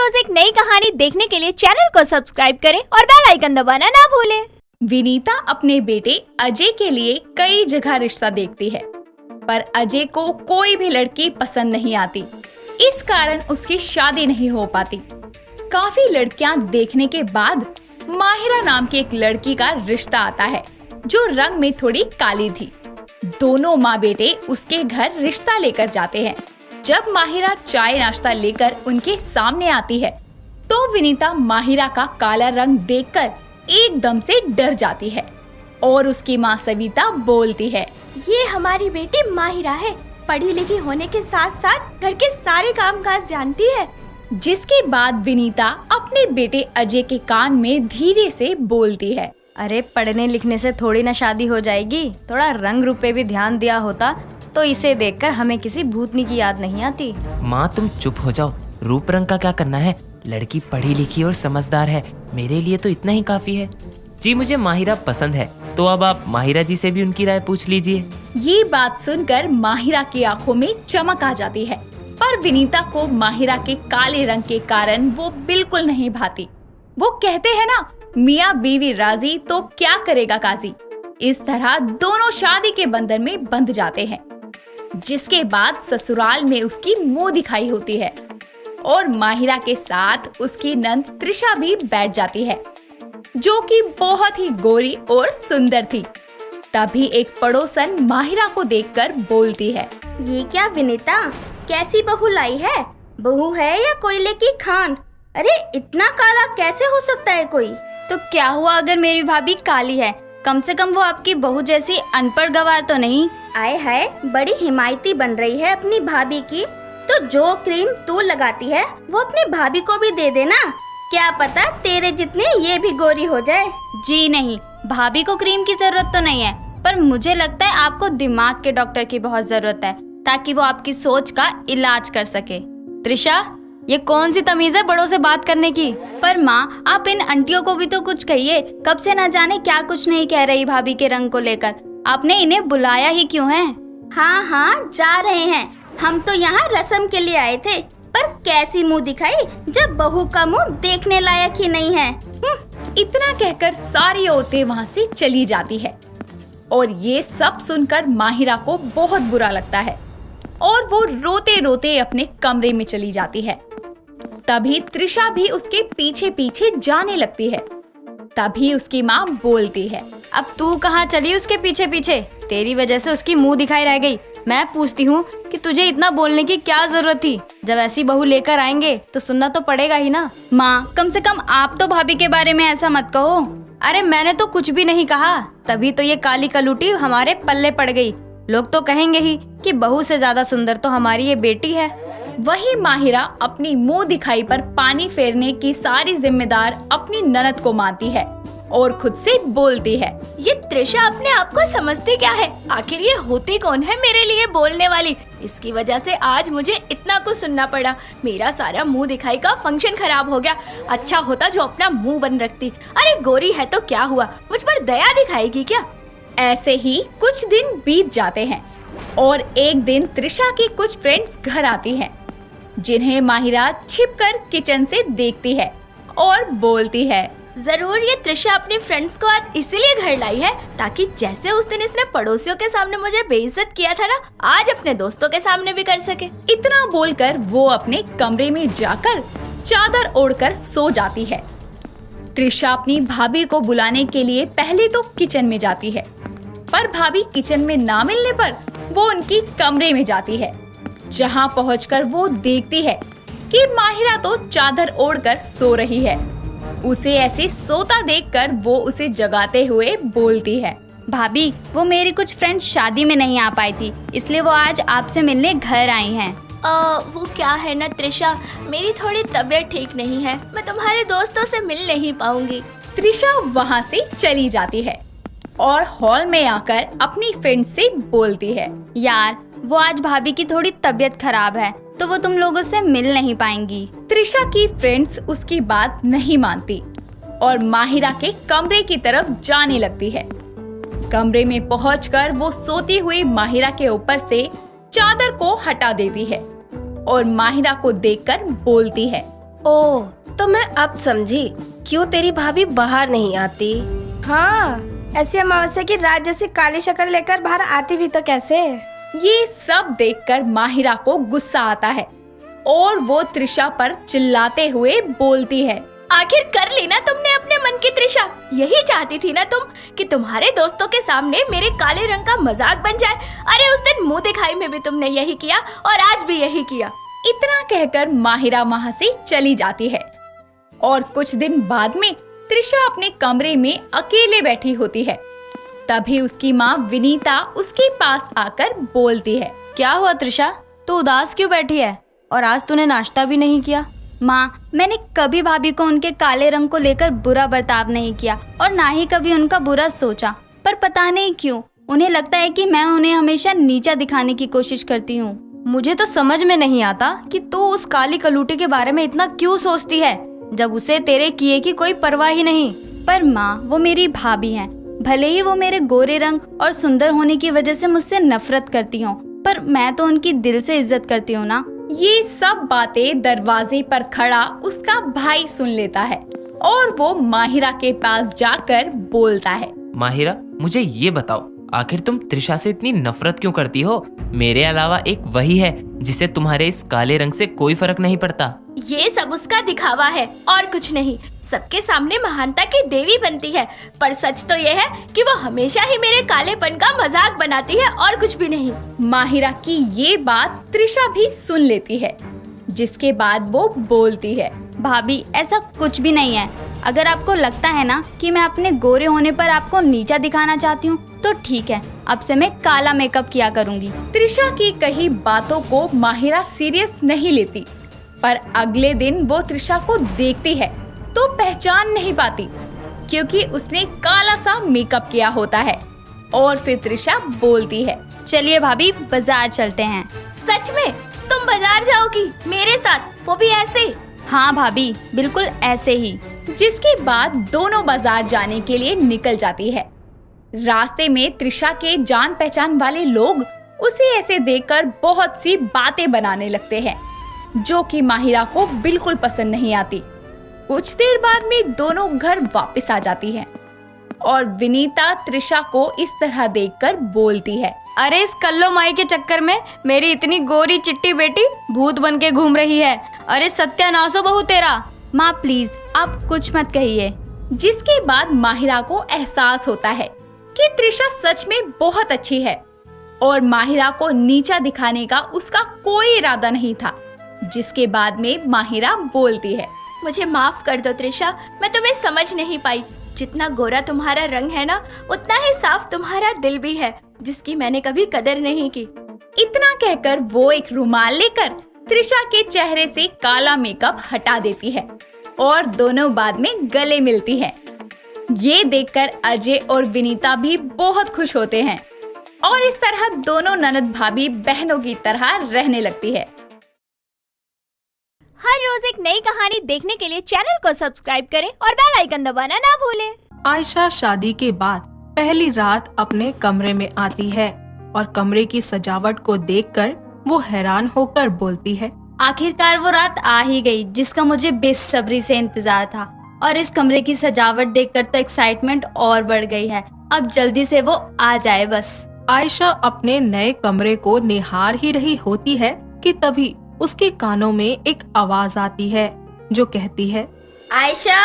रोज एक नई कहानी देखने के लिए चैनल को सब्सक्राइब करें और बेल आइकन दबाना ना भूलें। विनीता अपने बेटे अजय के लिए कई जगह रिश्ता देखती है, पर अजय को कोई भी लड़की पसंद नहीं आती। इस कारण उसकी शादी नहीं हो पाती। काफी लड़कियां देखने के बाद माहिरा नाम की एक लड़की का रिश्ता आता है, जो रंग में थोड़ी काली थी। दोनों माँ बेटे उसके घर रिश्ता लेकर जाते हैं। जब माहिरा चाय नाश्ता लेकर उनके सामने आती है, तो विनीता माहिरा का काला रंग देखकर एकदम से डर जाती है और उसकी माँ सविता बोलती है, ये हमारी बेटी माहिरा है, पढ़ी लिखी होने के साथ साथ घर के सारे कामकाज जानती है। जिसके बाद विनीता अपने बेटे अजय के कान में धीरे से बोलती है, अरे पढ़ने लिखने से थोड़ी ना शादी हो जाएगी, थोड़ा रंग रूप पे भी ध्यान दिया होता तो इसे देखकर हमें किसी भूतनी की याद नहीं आती। माँ तुम चुप हो जाओ, रूप रंग का क्या करना है, लड़की पढ़ी लिखी और समझदार है, मेरे लिए तो इतना ही काफी है। जी मुझे माहिरा पसंद है, तो अब आप माहिरा जी से भी उनकी राय पूछ लीजिए। ये बात सुनकर माहिरा की आंखों में चमक आ जाती है, पर विनीता को माहिरा के काले रंग के कारण वो बिल्कुल नहीं भाती। वो कहते हैं ना, मियाँ बीवी राजी तो क्या करेगा काजी। इस तरह दोनों शादी के बंधन में बंध जाते हैं। जिसके बाद ससुराल में उसकी मुंह दिखाई होती है और माहिरा के साथ उसकी नंद त्रिशा भी बैठ जाती है, जो कि बहुत ही गोरी और सुंदर थी। तभी एक पड़ोसन माहिरा को देखकर बोलती है, ये क्या विनीता, कैसी बहू लाई है? बहू है या कोयले की खान? अरे इतना काला कैसे हो सकता है कोई? तो क्या हुआ अगर मेरी भाभी काली है, कम से कम वो आपकी बहू जैसी अनपढ़ गवार तो नहीं। आए हाय, बड़ी हिमायती बन रही है अपनी भाभी की। तो जो क्रीम तू लगाती है वो अपनी भाभी को भी दे देना, क्या पता तेरे जितने ये भी गोरी हो जाए। जी नहीं, भाभी को क्रीम की जरूरत तो नहीं है, पर मुझे लगता है आपको दिमाग के डॉक्टर की बहुत जरूरत है, ताकि वो आपकी सोच का इलाज कर सके। त्रिशा, ये कौन सी तमीज है बड़ों से बात करने की? पर माँ, आप इन आंटियों को भी तो कुछ कहिए, कब से ना जाने क्या कुछ नहीं कह रही भाभी के रंग को लेकर। आपने इन्हें बुलाया ही क्यों है? हाँ हाँ, जा रहे हैं, हम तो यहाँ रस्म के लिए आए थे, पर कैसी मुंह दिखाई जब बहू का मुंह देखने लायक ही नहीं है। इतना कहकर सारी औरतें वहाँ से चली जाती है और ये सब सुनकर माहिरा को बहुत बुरा लगता है और वो रोते रोते अपने कमरे में चली जाती है। तभी त्रिशा भी उसके पीछे पीछे जाने लगती है। तभी उसकी माँ बोलती है, अब तू कहाँ चली उसके पीछे पीछे? तेरी वजह से उसकी मुंह दिखाई रह गई। मैं पूछती हूँ कि तुझे इतना बोलने की क्या जरूरत थी? जब ऐसी बहू लेकर आएंगे तो सुनना तो पड़ेगा ही ना। माँ, कम से कम आप तो भाभी के बारे में ऐसा मत कहो। अरे मैंने तो कुछ भी नहीं कहा, तभी तो ये काली कलूटी हमारे पल्ले पड़ गई। लोग तो कहेंगे ही कि बहू से ज्यादा सुंदर तो हमारी ये बेटी है। वही माहिरा अपनी मुंह दिखाई पर पानी फेरने की सारी जिम्मेदार अपनी ननद को मानती है और खुद से बोलती है, ये त्रिशा अपने आप को समझती क्या है? आखिर ये होती कौन है मेरे लिए बोलने वाली? इसकी वजह से आज मुझे इतना कुछ सुनना पड़ा। मेरा सारा मुंह दिखाई का फंक्शन खराब हो गया। अच्छा होता जो अपना मुंह बंद रखती। अरे गोरी है तो क्या हुआ, मुझ पर दया दिखाएगी क्या? ऐसे ही कुछ दिन बीत जाते हैं और एक दिन त्रिशा की कुछ फ्रेंड्स घर आती हैं, जिन्हें माहिरा छिपकर किचन से देखती है और बोलती है, जरूर ये त्रिशा अपने फ्रेंड्स को आज इसीलिए घर लाई है, ताकि जैसे उस दिन इसने पड़ोसियों के सामने मुझे बेइज्जत किया था ना, आज अपने दोस्तों के सामने भी कर सके। इतना बोलकर वो अपने कमरे में जाकर चादर ओढ़कर सो जाती है। त्रिशा अपनी भाभी को बुलाने के लिए पहले तो किचन में जाती है, पर भाभी किचन में ना मिलने पर वो उनकी कमरे में जाती है, जहां पहुंचकर वो देखती है कि माहिरा तो चादर ओढ़कर सो रही है। उसे ऐसे सोता देखकर वो उसे जगाते हुए बोलती है, भाभी, वो मेरी कुछ फ्रेंड्स शादी में नहीं आ पाई थी, इसलिए वो आज आपसे मिलने घर आई हैं। वो क्या है ना त्रिशा, मेरी थोड़ी तबीयत ठीक नहीं है, मैं तुम्हारे दोस्तों से मिल नहीं पाऊंगी। त्रिशा वहाँ से चली जाती है और हॉल में आकर अपनी फ्रेंड से बोलती है, यार वो आज भाभी की थोड़ी तबीयत खराब है, तो वो तुम लोगों से मिल नहीं पाएंगी। त्रिशा की फ्रेंड्स उसकी बात नहीं मानती और माहिरा के कमरे की तरफ जाने लगती है। कमरे में पहुंचकर वो सोती हुई माहिरा के ऊपर से चादर को हटा देती है और माहिरा को देखकर बोलती है, ओह, तो मैं अब समझी क्यों तेरी भाभी बाहर नहीं आती। हाँ, ऐसी अमावस्या की रात जैसी काली शक्ल लेकर बाहर आती भी तो कैसे। ये सब देखकर माहिरा को गुस्सा आता है और वो त्रिशा पर चिल्लाते हुए बोलती है, आखिर कर ली ना तुमने अपने मन की त्रिशा। यही चाहती थी ना तुम कि तुम्हारे दोस्तों के सामने मेरे काले रंग का मजाक बन जाए। अरे उस दिन मुंह दिखाई में भी तुमने यही किया और आज भी यही किया। इतना कहकर माहिरा वहाँ से चली जाती है और कुछ दिन बाद में त्रिशा अपने कमरे में अकेले बैठी होती है। तभी उसकी माँ विनीता उसके पास आकर बोलती है, क्या हुआ त्रिशा, तू उदास क्यों बैठी है और आज तूने नाश्ता भी नहीं किया? माँ, मैंने कभी भाभी को उनके काले रंग को लेकर बुरा बर्ताव नहीं किया और ना ही कभी उनका बुरा सोचा, पर पता नहीं क्यों उन्हें लगता है कि मैं उन्हें हमेशा नीचा दिखाने की कोशिश करती हूँ। मुझे तो समझ में नहीं आता कि तू उस काली कलूटी के बारे में इतना क्यों सोचती है, जब उसे तेरे किए की कोई परवाह ही नहीं। पर माँ, वो मेरी भाभी हैं। भले ही वो मेरे गोरे रंग और सुंदर होने की वजह से मुझसे नफरत करती हों, पर मैं तो उनकी दिल से इज्जत करती हूँ ना। ये सब बातें दरवाजे पर खड़ा उसका भाई सुन लेता है और वो माहिरा के पास जाकर बोलता है, माहिरा, मुझे ये बताओ, आखिर तुम त्रिशा से इतनी नफरत क्यों करती हो? मेरे अलावा एक वही है जिसे तुम्हारे इस काले रंग से कोई फर्क नहीं पड़ता। ये सब उसका दिखावा है और कुछ नहीं। सबके सामने महानता की देवी बनती है, पर सच तो ये है कि वो हमेशा ही मेरे कालेपन का मजाक बनाती है और कुछ भी नहीं। माहिरा की ये बात त्रिशा भी सुन लेती है, जिसके बाद वो बोलती है, भाभी, ऐसा कुछ भी नहीं है। अगर आपको लगता है ना कि मैं अपने गोरे होने पर आपको नीचा दिखाना चाहती हूँ तो ठीक है, अब से मैं काला मेकअप किया करूँगी। त्रिशा की कही बातों को माहिरा सीरियस नहीं लेती, पर अगले दिन वो त्रिशा को देखती है तो पहचान नहीं पाती, क्योंकि उसने काला सा मेकअप किया होता है। और फिर त्रिशा बोलती है, चलिए भाभी, बाजार चलते हैं। सच में तुम बाजार जाओगी मेरे साथ, वो भी ऐसे? हाँ भाभी, बिल्कुल ऐसे ही। जिसके बाद दोनों बाजार जाने के लिए निकल जाती है। रास्ते में त्रिशा के जान पहचान वाले लोग उसे ऐसे देखकर बहुत सी बातें बनाने लगते हैं, जो कि माहिरा को बिल्कुल पसंद नहीं आती। कुछ देर बाद में दोनों घर वापस आ जाती हैं और विनीता त्रिशा को इस तरह देखकर बोलती है, अरे इस कल्लो माई के चक्कर में मेरी इतनी गोरी चिट्टी बेटी भूत बन के घूम रही है। अरे सत्यानाश हो बहू तेरा। माँ प्लीज, आप कुछ मत कहिए। जिसके बाद माहिरा को एहसास होता है कि त्रिशा सच में बहुत अच्छी है और माहिरा को नीचा दिखाने का उसका कोई इरादा नहीं था। जिसके बाद में माहिरा बोलती है, मुझे माफ कर दो त्रिशा, मैं तुम्हें समझ नहीं पाई। जितना गोरा तुम्हारा रंग है ना, उतना ही साफ तुम्हारा दिल भी है, जिसकी मैंने कभी कदर नहीं की। इतना कहकर वो एक रुमाल लेकर त्रिशा के चेहरे से काला मेकअप हटा देती है और दोनों बाद में गले मिलती हैं। ये देखकर अजय और विनीता भी बहुत खुश होते हैं और इस तरह दोनों ननद भाभी बहनों की तरह रहने लगती है। हर रोज एक नई कहानी देखने के लिए चैनल को सब्सक्राइब करें और बेल आइकन दबाना ना भूलें। आयशा शादी के बाद पहली रात अपने कमरे में आती है और कमरे की सजावट को देखकर वो हैरान होकर बोलती है, आखिरकार वो रात आ ही गई जिसका मुझे बेसब्री से इंतजार था, और इस कमरे की सजावट देखकर तो एक्साइटमेंट और बढ़ गई है। अब जल्दी से वो आ जाए बस। आयशा अपने नए कमरे को निहार ही रही होती है कि तभी उसके कानों में एक आवाज आती है जो कहती है, आयशा,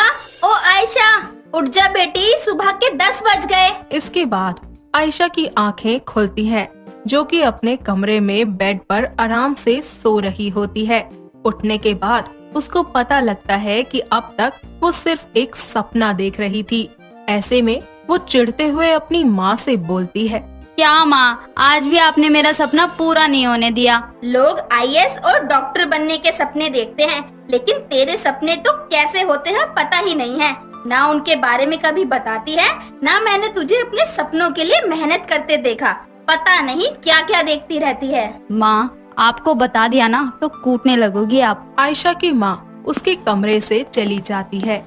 ओ आयशा, उठ जा बेटी, सुबह के 10 बज गए। इसके बाद आयशा की आंखें खुलती हैं, जो कि अपने कमरे में बेड पर आराम से सो रही होती है। उठने के बाद उसको पता लगता है कि अब तक वो सिर्फ एक सपना देख रही थी। ऐसे में वो चिढ़ते हुए अपनी माँ से बोलती है, क्या माँ, आज भी आपने मेरा सपना पूरा नहीं होने दिया। लोग आईएएस और डॉक्टर बनने के सपने देखते हैं, लेकिन तेरे सपने तो कैसे होते हैं पता ही नहीं है। ना उनके बारे में कभी बताती है, ना मैंने तुझे अपने सपनों के लिए मेहनत करते देखा। पता नहीं क्या क्या देखती रहती है। माँ, आपको बता दिया ना तो कूटने लगोगी आप। आयशा की माँ उसके कमरे से चली जाती है,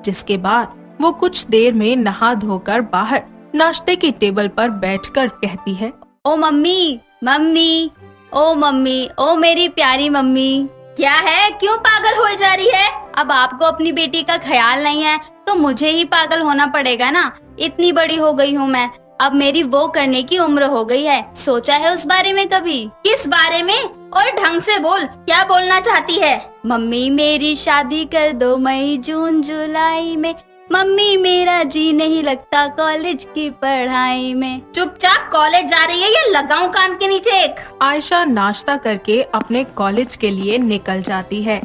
जिसके बाद वो कुछ देर में नहा धोकर बाहर नाश्ते की टेबल पर बैठकर कहती है, ओ मम्मी, मम्मी, ओ मम्मी, ओ मेरी प्यारी मम्मी। क्या है, क्यों पागल हो जा रही है? अब आपको अपनी बेटी का ख्याल नहीं है तो मुझे ही पागल होना पड़ेगा ना। इतनी बड़ी हो गई हूँ मैं, अब मेरी वो करने की उम्र हो गई है। सोचा है उस बारे में कभी? किस बारे में? और ढंग से बोल, क्या बोलना चाहती है? मम्मी मेरी शादी कर दो मई जून जुलाई में, मम्मी मेरा जी नहीं लगता कॉलेज की पढ़ाई में। चुपचाप कॉलेज जा रही है या लगाऊं कान के नीचे एक? आयशा नाश्ता करके अपने कॉलेज के लिए निकल जाती है।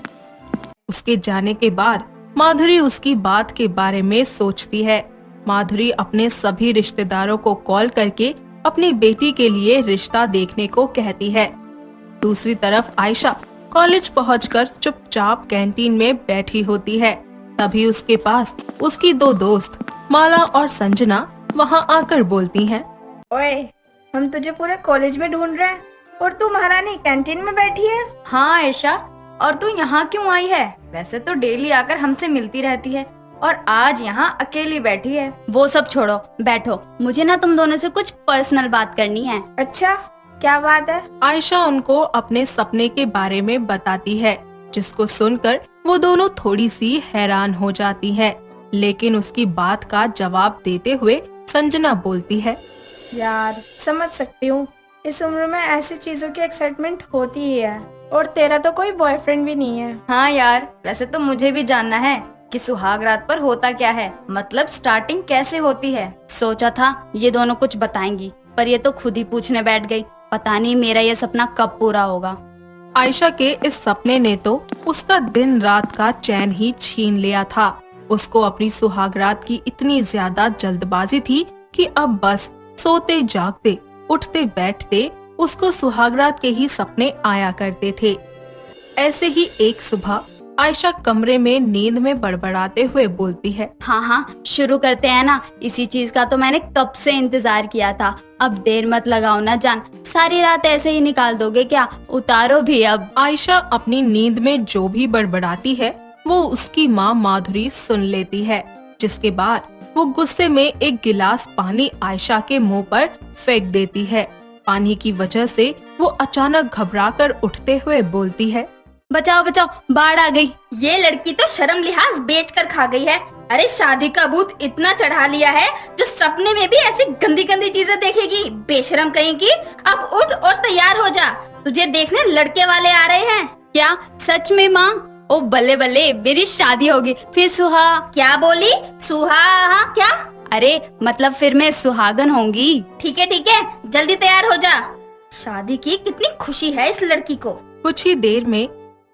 उसके जाने के बाद माधुरी उसकी बात के बारे में सोचती है। माधुरी अपने सभी रिश्तेदारों को कॉल करके अपनी बेटी के लिए रिश्ता देखने को कहती है। दूसरी तरफ आयशा कॉलेज पहुंचकर चुपचाप कैंटीन में बैठी होती है। तभी उसके पास उसकी दो दोस्त माला और संजना वहां आकर बोलती हैं। ओए, हम तुझे पूरे कॉलेज में ढूंढ रहे हैं और तू महारानी कैंटीन में बैठी है। हाँ आयशा, और तू यहाँ क्यों आई है? वैसे तो डेली आकर हमसे मिलती रहती है और आज यहाँ अकेली बैठी है। वो सब छोड़ो, बैठो, मुझे ना तुम दोनों से कुछ पर्सनल बात करनी है। अच्छा, क्या बात है? आयशा उनको अपने सपने के बारे में बताती है, जिसको सुनकर वो दोनों थोड़ी सी हैरान हो जाती हैं। लेकिन उसकी बात का जवाब देते हुए संजना बोलती है। यार, समझ सकती हूँ, इस उम्र में ऐसी चीजों की एक्साइटमेंट होती ही है। और तेरा तो कोई बॉयफ्रेंड भी नहीं है। हाँ यार, वैसे तो मुझे भी जानना है कि सुहाग रात पर होता क्या है, मतलब स्टार्टिंग कैसे होती है। सोचा था ये दोनों कुछ बताएंगी, पर ये तो खुद ही पूछने बैठ गई। पता नहीं मेरा ये सपना कब पूरा होगा। आयशा के इस सपने ने तो उसका दिन रात का चैन ही छीन लिया था। उसको अपनी सुहागरात की इतनी ज्यादा जल्दबाजी थी कि अब बस सोते जागते उठते बैठते उसको सुहागरात के ही सपने आया करते थे। ऐसे ही एक सुबह आयशा कमरे में नींद में बड़बड़ाते हुए बोलती है। हाँ, शुरू करते हैं ना। इसी चीज का तो मैंने कब से इंतजार किया था। अब देर मत लगाओ ना जान, सारी रात ऐसे ही निकाल दोगे क्या? उतारो भी अब। आयशा अपनी नींद में जो भी बड़बड़ाती है वो उसकी माँ माधुरी सुन लेती है, जिसके बाद वो गुस्से में एक गिलास पानी आयशा के मुंह पर फेंक देती है। पानी की वजह से वो अचानक घबराकर उठते हुए बोलती है। बचाओ बचाओ, बाढ़ आ गई। ये लड़की तो शर्म लिहाज बेच कर खा गई है। अरे शादी का भूत इतना चढ़ा लिया है जो सपने में भी ऐसी गंदी गंदी चीजें देखेगी। बेशरम कहीं की। अब उठ और तैयार हो जा, तुझे देखने लड़के वाले आ रहे हैं। क्या सच में माँ? ओ बल्ले बल्ले, मेरी शादी होगी फिर सुहा। क्या बोली? सुहा? हाँ क्या? अरे मतलब फिर मैं सुहागन होंगी। ठीक है, जल्दी तैयार हो जा। शादी की कितनी खुशी है इस लड़की को। कुछ ही देर में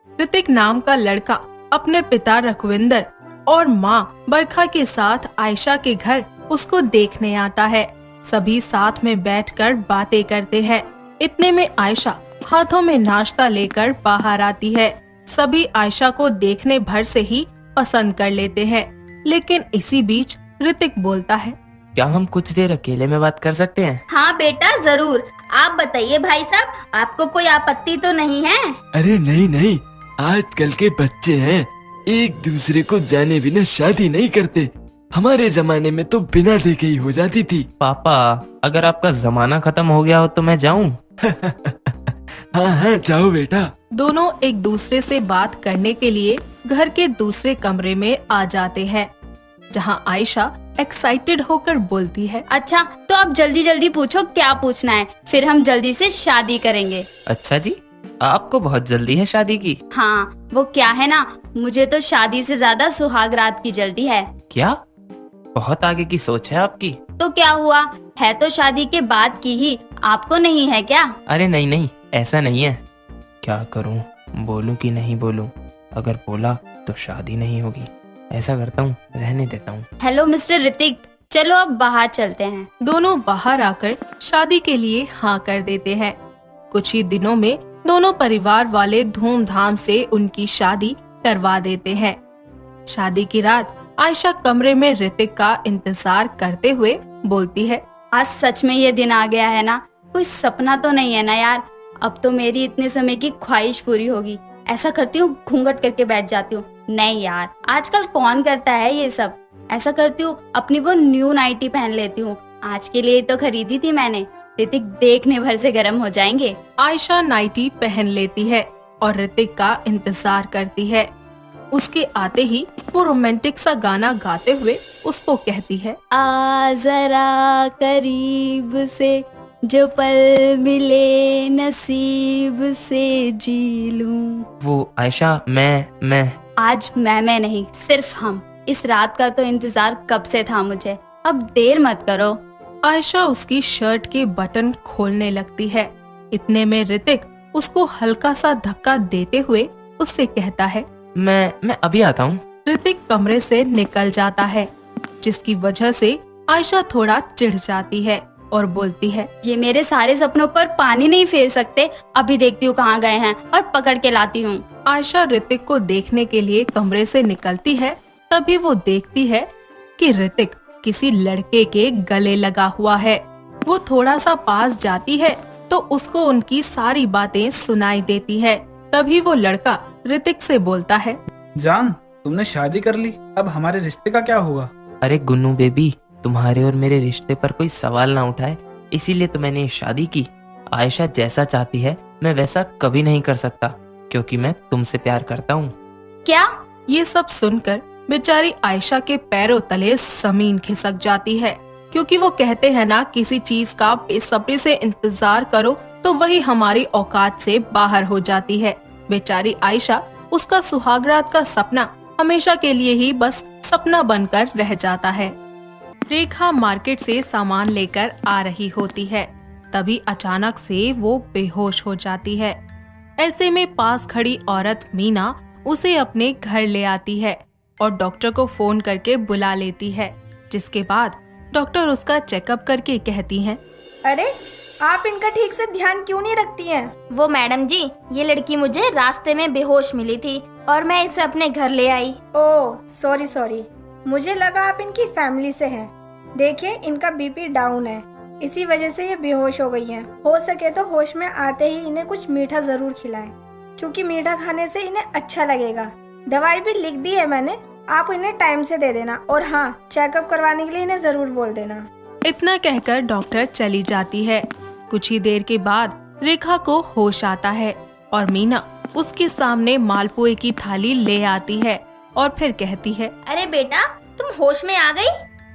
ऋतिक नाम का लड़का अपने पिता रघुविंदर और माँ बरखा के साथ आयशा के घर उसको देखने आता है। सभी साथ में बैठकर बातें करते हैं। इतने में आयशा हाथों में नाश्ता लेकर बाहर आती है। सभी आयशा को देखने भर से ही पसंद कर लेते हैं। लेकिन इसी बीच ऋतिक बोलता है। क्या हम कुछ देर अकेले में बात कर सकते हैं? हाँ बेटा, जरूर। आप बताइए भाई साहब, आपको कोई आपत्ति तो नहीं है? अरे नहीं, आजकल के बच्चे हैं, एक दूसरे को जाने बिना शादी नहीं करते। हमारे जमाने में तो बिना देखे ही हो जाती थी। पापा, अगर आपका जमाना खत्म हो गया हो तो मैं जाऊं? हाँ, जाओ बेटा। दोनों एक दूसरे से बात करने के लिए घर के दूसरे कमरे में आ जाते हैं, जहां आयशा एक्साइटेड होकर बोलती है। अच्छा, तो अब जल्दी जल्दी पूछो क्या पूछना है, फिर हम जल्दी से शादी करेंगे। अच्छा जी, आपको बहुत जल्दी है शादी की? हाँ, वो क्या है ना, मुझे तो शादी से ज्यादा सुहागरात की जल्दी है। क्या? बहुत आगे की सोच है आपकी। तो क्या हुआ, है तो शादी के बाद की ही, आपको नहीं है क्या? अरे नहीं, ऐसा नहीं है। क्या करूं, बोलूं कि नहीं बोलूं? अगर बोला तो शादी नहीं होगी। ऐसा करता हूँ, रहने देता हूँ। हेलो मिस्टर ऋतिक, चलो अब बाहर चलते हैं। दोनों बाहर आकर शादी के लिए हाँ कर देते हैं। कुछ ही दिनों में दोनों परिवार वाले धूमधाम से उनकी शादी करवा देते हैं। शादी की रात आयशा कमरे में ऋतिक का इंतजार करते हुए बोलती है। आज सच में ये दिन आ गया है ना, कोई सपना तो नहीं है ना यार। अब तो मेरी इतने समय की ख्वाहिश पूरी होगी। ऐसा करती हूँ, घूंघट करके बैठ जाती हूँ। नहीं यार, आजकल कौन करता है ये सब। ऐसा करती हूँ, अपनी वो न्यू नाइटी पहन लेती हूँ। आज के लिए तो खरीदी थी मैंने। ऋतिक देखने भर से गर्म हो जाएंगे। आयशा नाइटी पहन लेती है। और ऋतिक का इंतजार करती है। उसके आते ही वो रोमांटिक सा गाना गाते हुए उसको कहती है, आ जरा करीब से, जो पल मिले नसीब से जी लूं। वो आयशा, मैं आज मैं नहीं, सिर्फ हम। इस रात का तो इंतजार कब से था मुझे, अब देर मत करो। आयशा उसकी शर्ट के बटन खोलने लगती है। इतने में ऋतिक उसको हल्का सा धक्का देते हुए उससे कहता है, मैं अभी आता हूँ। ऋतिक कमरे से निकल जाता है, जिसकी वजह से आयशा थोड़ा चिढ़ जाती है और बोलती है, ये मेरे सारे सपनों पर पानी नहीं फेर सकते। अभी देखती हूँ कहाँ गए हैं और पकड़ के लाती हूँ। आयशा ऋतिक को देखने के लिए कमरे से निकलती है। तभी वो देखती है कि ऋतिक किसी लड़के के गले लगा हुआ है। वो थोड़ा सा पास जाती है तो उसको उनकी सारी बातें सुनाई देती है। तभी वो लड़का ऋतिक से बोलता है, जान, तुमने शादी कर ली, अब हमारे रिश्ते का क्या होगा? अरे गुन्नू बेबी, तुम्हारे और मेरे रिश्ते पर कोई सवाल ना उठाए, इसीलिए तो मैंने शादी की। आयशा जैसा चाहती है मैं वैसा कभी नहीं कर सकता, क्योंकि मैं तुमसे प्यार करता हूँ। क्या? ये सब सुनकर बेचारी आयशा के पैरों तले जमीन खिसक जाती है, क्योंकि वो कहते हैं ना, किसी चीज का बेसब्री से इंतजार करो तो वही हमारी औकात से बाहर हो जाती है। बेचारी आयशा, उसका सुहागरात का सपना हमेशा के लिए ही बस सपना बनकर रह जाता है। रेखा मार्केट से सामान लेकर आ रही होती है। तभी अचानक से वो बेहोश हो जाती है। ऐसे में पास खड़ी औरत मीना उसे अपने घर ले आती है और डॉक्टर को फोन करके बुला लेती है, जिसके बाद डॉक्टर उसका चेकअप करके कहती हैं, अरे आप इनका ठीक से ध्यान क्यों नहीं रखती हैं? वो मैडम जी, ये लड़की मुझे रास्ते में बेहोश मिली थी और मैं इसे अपने घर ले आई। ओह सॉरी, मुझे लगा आप इनकी फैमिली से हैं। देखिए इनका बीपी डाउन है, इसी वजह से ये बेहोश हो गई हैं। हो सके तो होश में आते ही इन्हें कुछ मीठा जरूर खिलाएं, क्योंकि मीठा खाने से इन्हें अच्छा लगेगा। दवाई भी लिख दी है मैंने, आप इन्हें टाइम से दे देना, और हाँ, चेकअप करवाने के लिए इन्हें जरूर बोल देना। इतना कहकर डॉक्टर चली जाती है। कुछ ही देर के बाद रेखा को होश आता है और मीना उसके सामने मालपुए की थाली ले आती है और फिर कहती है, अरे बेटा, तुम होश में आ गई?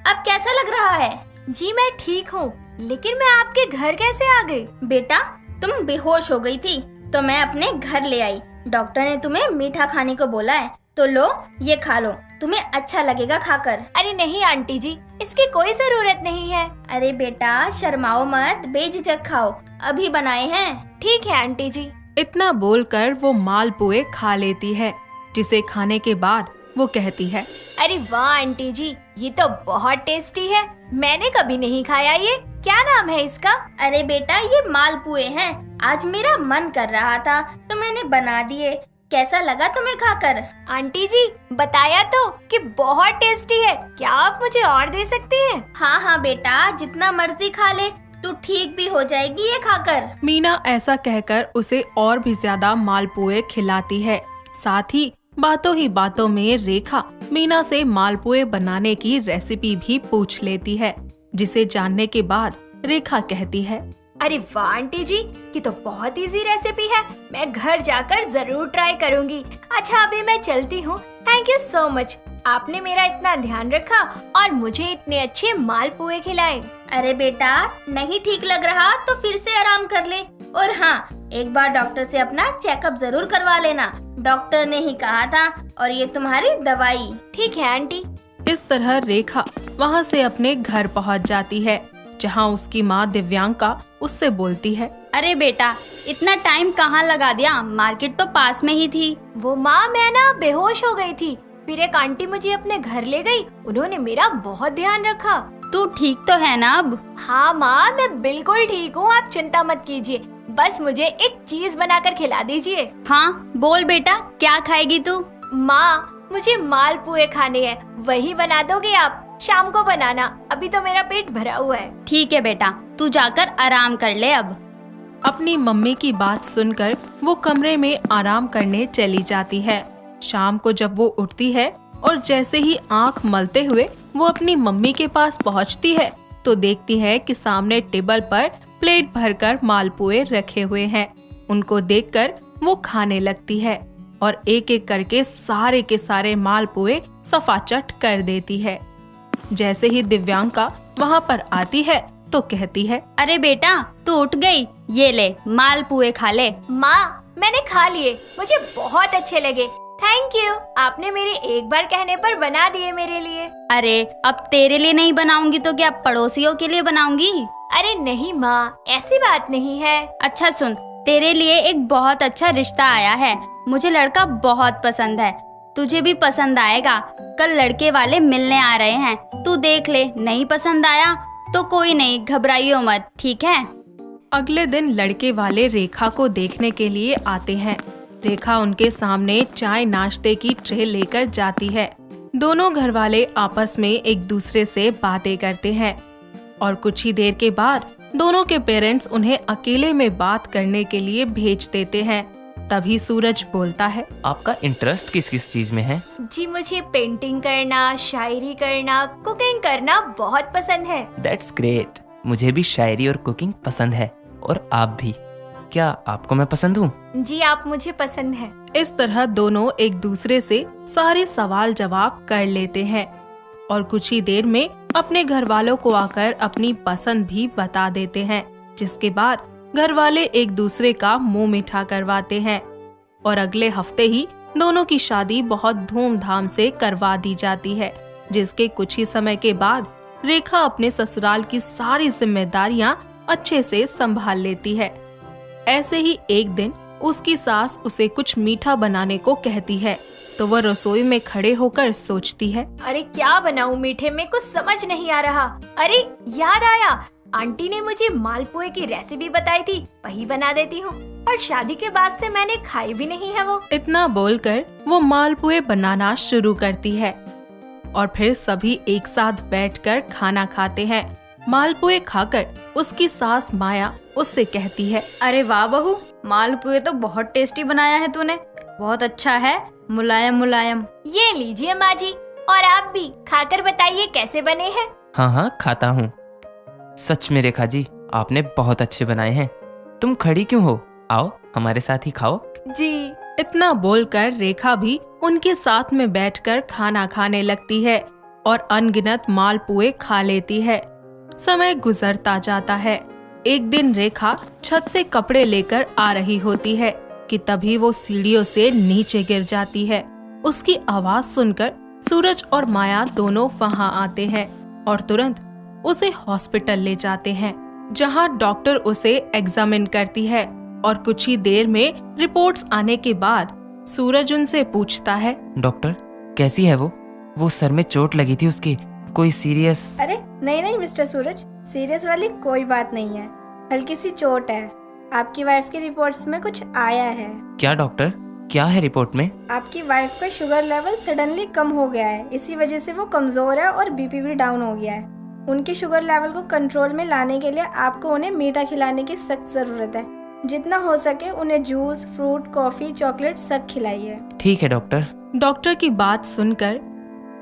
अब कैसा लग रहा है? जी मैं ठीक हूँ, लेकिन मैं आपके घर कैसे आ गई? बेटा, तुम बेहोश हो गई थी तो मैं अपने घर ले आई। डॉक्टर ने तुम्हें मीठा खाने को बोला है, तो लो ये खा लो, तुम्हें अच्छा लगेगा खाकर। अरे नहीं आंटी जी, इसकी कोई जरूरत नहीं है। अरे बेटा, शर्माओ मत, बेझिझक खाओ, अभी बनाए हैं। ठीक है आंटी जी। इतना बोलकर वो मालपुए खा लेती है, जिसे खाने के बाद वो कहती है, अरे वाह आंटी जी, ये तो बहुत टेस्टी है, मैंने कभी नहीं खाया। ये क्या नाम है इसका? अरे बेटा, ये मालपुए हैं। आज मेरा मन कर रहा था तो मैंने बना दिए। कैसा लगा तुम्हें खाकर? आंटी जी बताया तो कि बहुत टेस्टी है, क्या आप मुझे और दे सकते हैं? हाँ हाँ बेटा, जितना मर्जी खा ले, तू ठीक भी हो जाएगी ये खाकर। मीना ऐसा कहकर उसे और भी ज्यादा मालपुए खिलाती है। साथ ही बातों में रेखा मीना से मालपुए बनाने की रेसिपी भी पूछ लेती है, जिसे जानने के बाद रेखा कहती है, अरे वाह आंटी जी, ये तो बहुत इजी रेसिपी है, मैं घर जाकर जरूर ट्राई करूंगी। अच्छा अभी मैं चलती हूँ, थैंक यू सो मच, आपने मेरा इतना ध्यान रखा और मुझे इतने अच्छे मालपुए खिलाए। अरे बेटा, नहीं ठीक लग रहा तो फिर से आराम कर ले, और हाँ, एक बार डॉक्टर से अपना चेकअप जरूर करवा लेना, डॉक्टर ने ही कहा था, और ये तुम्हारी दवाई। ठीक है आंटी। इस तरह रेखा वहाँ से अपने घर पहुँच जाती है, जहाँ उसकी माँ दिव्यांका उससे बोलती है, अरे बेटा, इतना टाइम कहाँ लगा दिया, मार्केट तो पास में ही थी। वो माँ, मैं ना बेहोश हो गई थी, फिर एक आंटी मुझे अपने घर ले गई, उन्होंने मेरा बहुत ध्यान रखा। तू ठीक तो है ना अब? हाँ माँ, मैं बिल्कुल ठीक हूँ, आप चिंता मत कीजिए, बस मुझे एक चीज बनाकर खिला दीजिए। हाँ बोल बेटा, क्या खाएगी तू? माँ, मुझे मालपुए खाने हैं, वही बना दोगे आप? शाम को बनाना, अभी तो मेरा पेट भरा हुआ है। ठीक है बेटा, तू जाकर आराम कर ले अब। अपनी मम्मी की बात सुनकर वो कमरे में आराम करने चली जाती है। शाम को जब वो उठती है और जैसे ही आंख मलते हुए वो अपनी मम्मी के पास पहुंचती है, तो देखती है कि सामने टेबल पर प्लेट भरकर मालपुए रखे हुए हैं। उनको देखकर वो खाने लगती है और एक एक करके सारे के सारे मालपुए सफाचट कर देती है। जैसे ही दिव्यांका वहाँ पर आती है तो कहती है, अरे बेटा तू उठ गई, ये ले मालपुए खा ले। माँ मैंने खा लिए, मुझे बहुत अच्छे लगे। थैंक यू, आपने मेरे एक बार कहने पर बना दिए मेरे लिए। अरे अब तेरे लिए नहीं बनाऊंगी तो क्या पड़ोसियों के लिए बनाऊंगी? अरे नहीं माँ, ऐसी बात नहीं है। अच्छा सुन, तेरे लिए एक बहुत अच्छा रिश्ता आया है। मुझे लड़का बहुत पसंद है, तुझे भी पसंद आएगा। कल लड़के वाले मिलने आ रहे हैं, तू देख ले, नहीं पसंद आया तो कोई नहीं, घबराइयो मत, ठीक है? अगले दिन लड़के वाले रेखा को देखने के लिए आते हैं। रेखा उनके सामने चाय नाश्ते की ट्रे लेकर जाती है। दोनों घर वाले आपस में एक दूसरे से बातें करते हैं और कुछ ही देर के बाद दोनों के पेरेंट्स उन्हें अकेले में बात करने के लिए भेज देते हैं। तभी सूरज बोलता है, आपका इंटरेस्ट किस किस चीज में है? जी मुझे पेंटिंग करना, शायरी करना, कुकिंग करना बहुत पसंद है। That's great. मुझे भी शायरी और कुकिंग पसंद है, और आप भी। क्या आपको मैं पसंद हूँ? जी आप मुझे पसंद है। इस तरह दोनों एक दूसरे से सारे सवाल जवाब कर लेते हैं और कुछ ही देर में अपने घर वालों को आकर अपनी पसंद भी बता देते हैं, जिसके बाद घर वाले एक दूसरे का मुंह मीठा करवाते हैं और अगले हफ्ते ही दोनों की शादी बहुत धूमधाम से करवा दी जाती है। जिसके कुछ ही समय के बाद रेखा अपने ससुराल की सारी जिम्मेदारियां अच्छे से संभाल लेती है। ऐसे ही एक दिन उसकी सास उसे कुछ मीठा बनाने को कहती है तो वह रसोई में खड़े होकर सोचती है, अरे क्या बनाऊं मीठे में, कुछ समझ नहीं आ रहा। अरे याद आया, आंटी ने मुझे मालपुए की रेसिपी बताई थी, वही बना देती हूँ। और शादी के बाद से मैंने खाई भी नहीं है वो। इतना बोलकर वो मालपुए बनाना शुरू करती है और फिर सभी एक साथ बैठकर खाना खाते हैं। मालपुए खाकर उसकी सास माया उससे कहती है, अरे वाह बहू, मालपुए तो बहुत टेस्टी बनाया है तूने, बहुत अच्छा है, मुलायम मुलायम। ये लीजिए माँ जी, और आप भी खाकर बताइए कैसे बने हैं। हाँ हाँ खाता हूँ। सच में रेखा जी, आपने बहुत अच्छे बनाए हैं। तुम खड़ी क्यों हो, आओ हमारे साथ ही खाओ। जी। इतना बोलकर रेखा भी उनके साथ में बैठकर खाना खाने लगती है और अनगिनत मालपुए खा लेती है। समय गुजरता जाता है। एक दिन रेखा छत से कपड़े लेकर आ रही होती है कि तभी वो सीढ़ियों से नीचे गिर जाती है। उसकी आवाज सुनकर सूरज और माया दोनों वहां आते हैं और तुरंत उसे हॉस्पिटल ले जाते हैं, जहां डॉक्टर उसे एग्जामिन करती है और कुछ ही देर में रिपोर्ट्स आने के बाद सूरज उनसे पूछता है, डॉक्टर कैसी है वो सर में चोट लगी थी उसकी, कोई सीरियस? अरे नहीं मिस्टर सूरज, सीरियस वाली कोई बात नहीं है, हल्की सी चोट है। आपकी वाइफ की रिपोर्ट्स में कुछ आया है। क्या डॉक्टर, क्या है रिपोर्ट में? आपकी वाइफ का शुगर लेवल सडनली कम हो गया है, इसी वजह से वो कमजोर है और बीपी भी डाउन हो गया है। उनके शुगर लेवल को कंट्रोल में लाने के लिए आपको उन्हें मीठा खिलाने की सख्त जरूरत है। जितना हो सके उन्हें जूस, फ्रूट, कॉफी, चॉकलेट सब खिलाइए। ठीक है डॉक्टर। डॉक्टर की बात सुनकर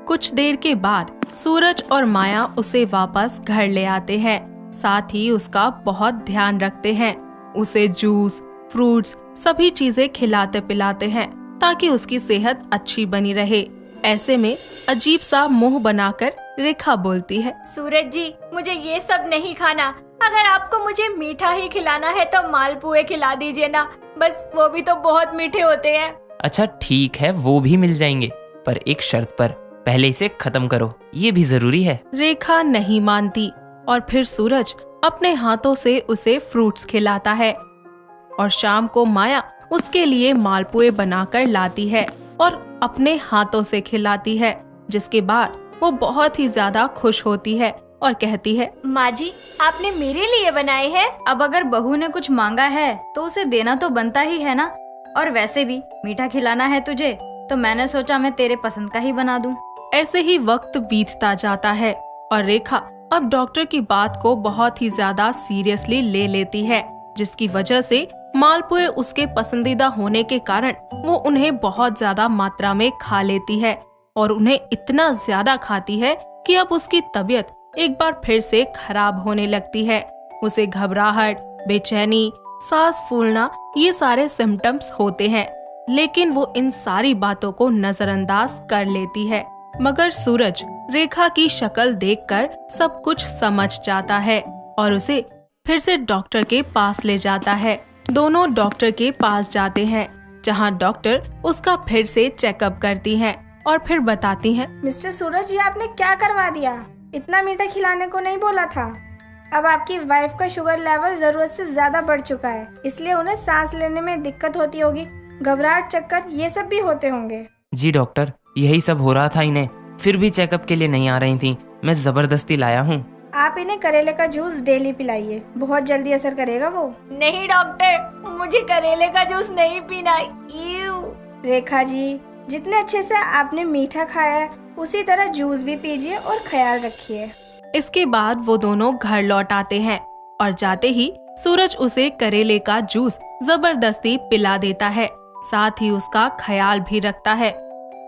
कुछ देर के बाद सूरज और माया उसे वापस घर ले आते हैं। साथ ही उसका बहुत ध्यान रखते हैं, उसे जूस, फ्रूट्स सभी चीजें खिलाते पिलाते हैं ताकि उसकी सेहत अच्छी बनी रहे। ऐसे में अजीब सा मुंह बनाकर रेखा बोलती है, सूरज जी मुझे ये सब नहीं खाना, अगर आपको मुझे मीठा ही खिलाना है तो मालपुए खिला दीजिए ना, बस वो भी तो बहुत मीठे होते हैं। अच्छा ठीक है, वो भी मिल जाएंगे, पर एक शर्त पर, पहले इसे खत्म करो, ये भी जरूरी है। रेखा नहीं मानती और फिर सूरज अपने हाथों से उसे फ्रूट्स खिलाता है और शाम को माया उसके लिए मालपुए बनाकर लाती है और अपने हाथों से खिलाती है, जिसके बाद वो बहुत ही ज्यादा खुश होती है और कहती है, माँ जी आपने मेरे लिए बनाए हैं। अब अगर बहू ने कुछ मांगा है तो उसे देना तो बनता ही है ना, और वैसे भी मीठा खिलाना है तुझे तो मैंने सोचा मैं तेरे पसंद का ही बना दूं। ऐसे ही वक्त बीतता जाता है और रेखा अब डॉक्टर की बात को बहुत ही ज्यादा सीरियसली ले लेती है, जिसकी वजह से मालपुए उसके पसंदीदा होने के कारण वो उन्हें बहुत ज्यादा मात्रा में खा लेती है और उन्हें इतना ज्यादा खाती है कि अब उसकी तबीयत एक बार फिर से खराब होने लगती है। उसे घबराहट, बेचैनी, सांस फूलना, ये सारे सिम्टम्स होते हैं, लेकिन वो इन सारी बातों को नजरअंदाज कर लेती है। मगर सूरज रेखा की शक्ल देखकर सब कुछ समझ जाता है और उसे फिर से डॉक्टर के पास ले जाता है। दोनों डॉक्टर के पास जाते हैं, जहां डॉक्टर उसका फिर से चेकअप करती हैं और फिर बताती हैं, मिस्टर सूरज, ये आपने क्या करवा दिया? इतना मीठा खिलाने को नहीं बोला था। अब आपकी वाइफ का शुगर लेवल जरूरत से ज्यादा बढ़ चुका है, इसलिए उन्हें सांस लेने में दिक्कत होती होगी, घबराहट, चक्कर, ये सब भी होते होंगे। जी डॉक्टर, यही सब हो रहा था इन्हें, फिर भी चेकअप के लिए नहीं आ रही थी। मैं जबरदस्ती लाया हूँ। आप इन्हें करेले का जूस डेली पिलाइए, बहुत जल्दी असर करेगा वो। नहीं डॉक्टर, मुझे करेले का जूस नहीं पीना। ईऊ। रेखा जी, जितने अच्छे से आपने मीठा खाया है उसी तरह जूस भी पीजिए और ख्याल रखिए। इसके बाद वो दोनों घर लौट आते हैं और जाते ही सूरज उसे करेले का जूस जबरदस्ती पिला देता है, साथ ही उसका ख्याल भी रखता है।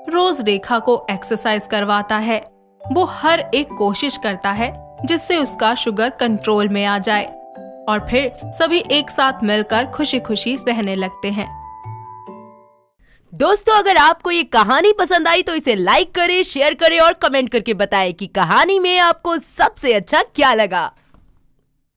रोज रेखा को एक्सरसाइज करवाता है। वो हर एक कोशिश करता है जिससे उसका शुगर कंट्रोल में आ जाए और फिर सभी एक साथ मिलकर खुशी खुशी रहने लगते हैं। दोस्तों, अगर आपको ये कहानी पसंद आई तो इसे लाइक करें, शेयर करें और कमेंट करके बताएं कि कहानी में आपको सबसे अच्छा क्या लगा।